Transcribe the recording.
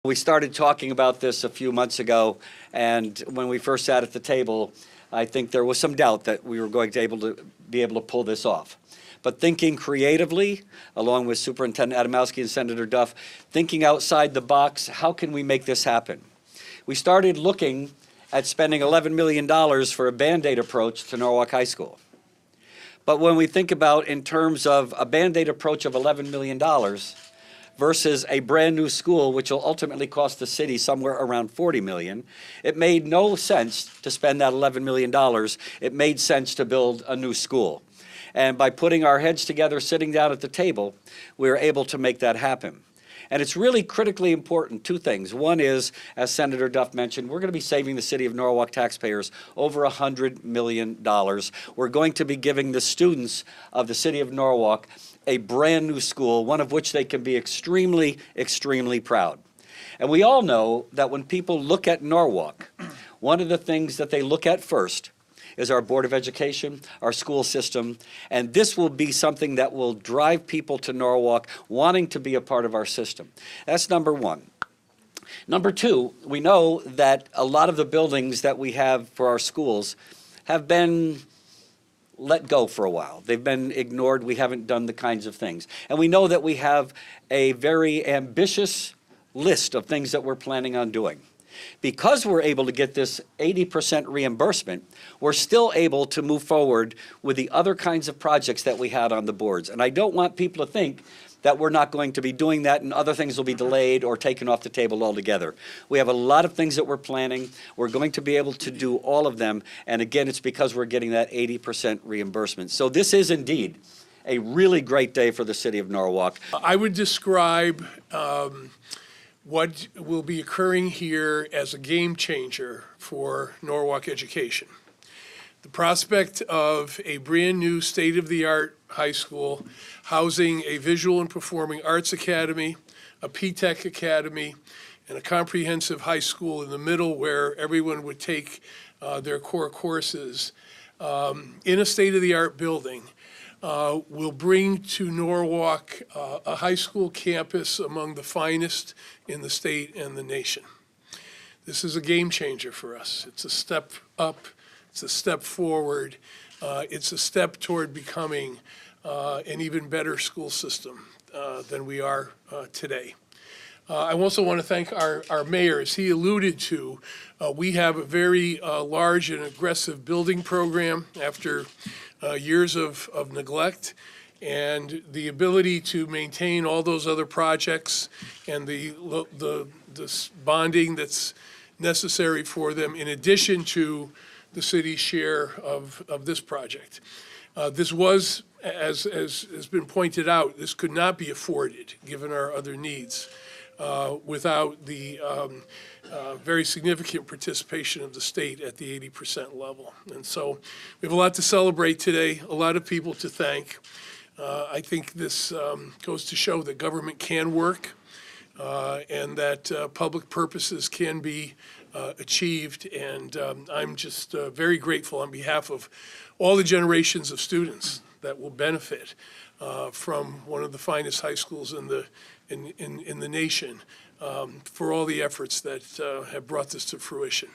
We started talking about this a few months ago, and when we first sat at the table, I think there was some doubt that we were going to be able to pull this off. But thinking creatively, along with Superintendent Adamowski and Senator Duff, thinking outside the box, how can we make this happen? We started looking at spending $11 million for a Band-Aid approach to Norwalk High School. But when we think about in terms of a Band-Aid approach of $11 million versus a brand new school, which will ultimately cost the city somewhere around $40 million, it made no sense to spend that $11 million. It made sense to build a new school. And by putting our heads together, sitting down at the table, we were able to make that happen. And it's really critically important, two things. One is, as Senator Duff mentioned, we're going to be saving the city of Norwalk taxpayers over $100 million. We're going to be giving the students of the city of Norwalk a brand new school, one of which they can be extremely, extremely proud. And we all know that when people look at Norwalk, one of the things that they look at first is our Board of Education, our school system, and this will be something that will drive people to Norwalk wanting to be a part of our system. That's number one. Number two, we know that a lot of the buildings that we have for our schools have been let go for a while. They've been ignored. We haven't done the kinds of things. And we know that we have a very ambitious list of things that we're planning on doing. Because we're able to get this 80% reimbursement, we're still able to move forward with the other kinds of projects that we had on the boards. And I don't want people to think that we're not going to be doing that and other things will be delayed or taken off the table altogether. We have a lot of things that we're planning. We're going to be able to do all of them. And again, it's because we're getting that 80% reimbursement. So this is indeed a really great day for the city of Norwalk. I would describe what will be occurring here as a game changer for Norwalk education. The prospect of a brand new state-of-the-art high school housing a visual and performing arts academy, a P-Tech academy, and a comprehensive high school in the middle where everyone would take their core courses in a state-of-the-art building will bring to Norwalk a high school campus among the finest in the state and the nation. This is a game changer for us. It's a step up. It's a step forward. It's a step toward becoming an even better school system than we are today. I also want to thank our mayor. As he alluded to, we have a very large and aggressive building program after years of neglect, and the ability to maintain all those other projects and the bonding that's necessary for them in addition to the city's share of this project. This was, as has been pointed out, this could not be afforded given our other needs without the very significant participation of the state at the 80% level. And so we have a lot to celebrate today, a lot of people to thank. I think this goes to show that government can work and that public purposes can be achieved, and I'm just very grateful on behalf of all the generations of students that will benefit from one of the finest high schools in the nation for all the efforts that have brought this to fruition.